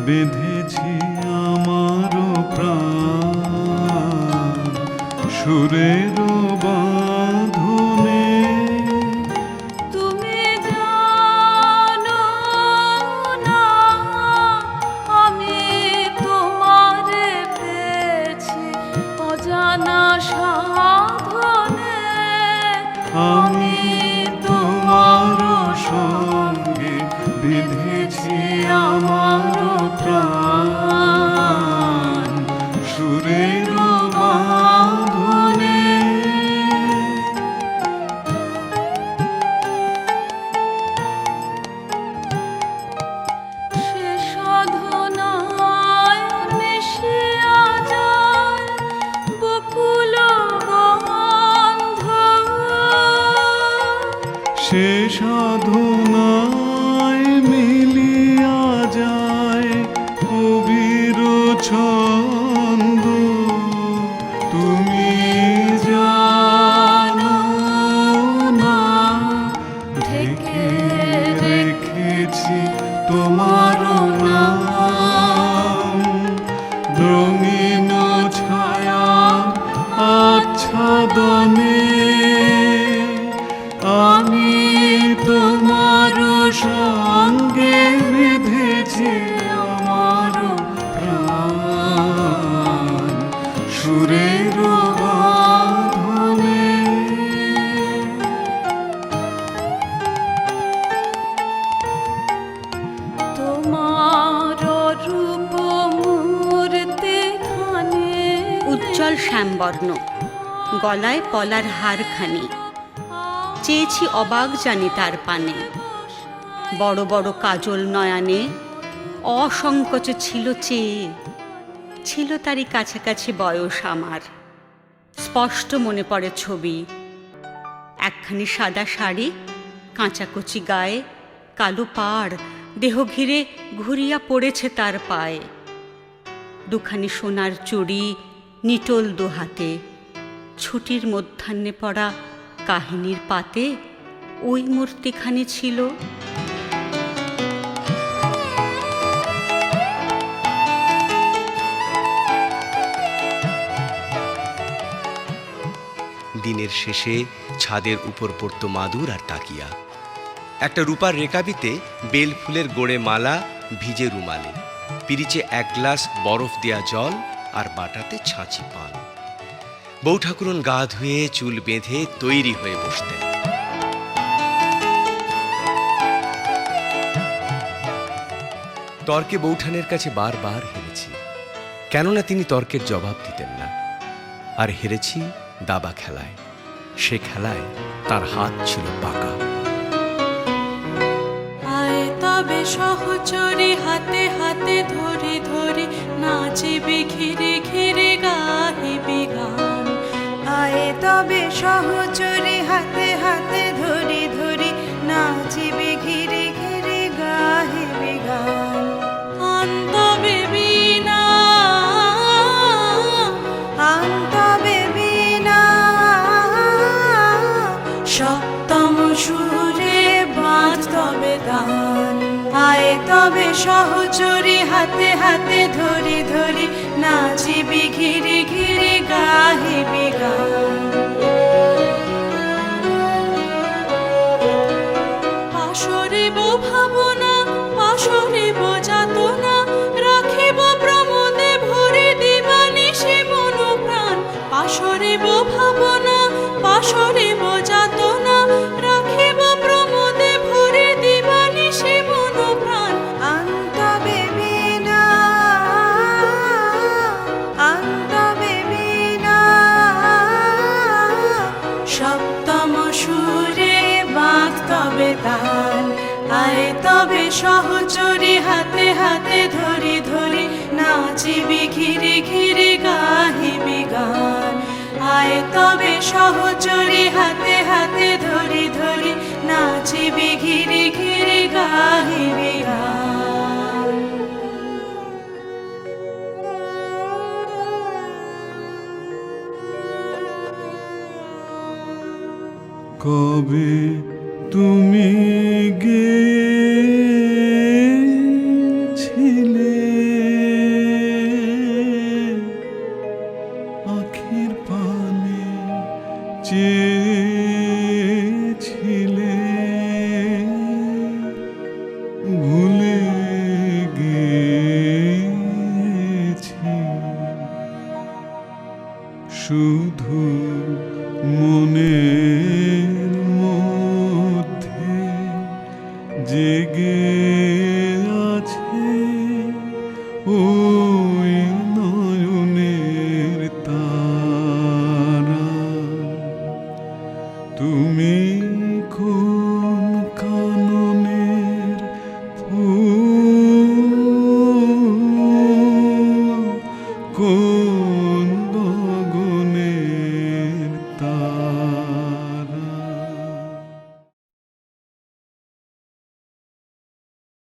বেঁধেছি আমার প্রাণ সুরের বাঁধনে। তুমি জানো না আমি তোমারে পেয়েছি অজানা সাধনে। আমি তোমার সঙ্গে বেঁধেছি আমার প্রাণ সুরের বাঁধনে। সে সাধনায় মিশিয়া যায় বকুল গন্ধ। সে সাধনায় মিলিয়া যায় কবির ছন্দ। তুমি জানো না ঢেকে রেখেছি তোমার নাম রঙিন ছায়া আচ্ছাদনে। আমি তোমার সঙ্গে বেঁধেছি আমার প্রাণ সুরের বাঁধনে। তোমার রূপ মূর্তি খানে উজ্জ্বল শ্যামবর্ণ, গলায় পলার হারখানি, চেয়েছি অবাক জানি তার পানে। বড় বড় কাজল নয়নে অসংকোচ ছিল চেয়ে, ছিল তারই কাছাকাছি বয়স আমার। স্পষ্ট মনে পড়ে ছবি, একখানি সাদা শাড়ি, কাঁচাকুচি গায়ে, কালো পাড়, দেহ ঘিরে ঘুরিয়া পড়েছে তার পায়ে। দুখানি সোনার চুড়ি, নিটোল দুহাতে, ছুটির মধ্যাহ্নে পড়া কাহিনীর পাতে ওই মূর্তিখানি ছিল। দিনের শেষে ছাদের উপর পড়ত মাদুর আর তাকিয়া। একটা রূপার রেকাবিতে বেল ফুলের গোড়ে মালা, ভিজে রুমালে, পিরিচে এক গ্লাস বরফ দেয়া জল আর বাটাতে ছাঁচি পান। বউ ঠাকুরন গা ধুয়ে চুল বেঁধে তৈরি হয়ে বসতেন। তর্কে বৌঠানের কাছে বারবার হেরেছি, কেননা তিনি তর্কের জবাব দিতেন না। আর হেরেছি দাবা খেলায়, সে খেলায় তার হাত ছিল পাকা। আয় তবে সহচরে হাতে হাতে ধরে ধরে নাচিবে ঘিরে ঘিরে গাহিবে গান। আয় তবে সহচরে হাতে হাতে ধরে ধরে নাচিবে ঘিরে ঘিরে গাহিবে গান। আন্তবে বীণা আন্তবে বীণা সপ্তম সুরে বাজবে গান। আয় তবে সহচরে হাতে হাতে ধরে ধরে নাচিবে ঘিরে ঘিরে গাহিবে গান। পাশরিব ভাবনা পাশরিব যাতনা রাখিব প্রমোদে ভরে দিবানিশি মন প্রাণ। পাশরিব ভাবনা পাশরিব যাতনা রাখিব প্রমোদে ভরে দিবানিশি মন প্রাণ। আন্তবে বীণা আন্তবে বীণা সপ্তম সুরে বাঁধবে তান। আয় তবে সহচরে হাতে হাতে ধরে ধরে নাচিবি ঘিরে ঘিরে গাহিবি গান। আয় তবে সহচরে হাতে হাতে ধরে ধরে নাচিবি ঘিরে ঘিরে গাহিবি গান। কবে তুমি গেছিলে শুধু মনের মধ্যে জেগে আছে ওই নয়নের তারা। তুমি কোন কাননের ফুল, কোন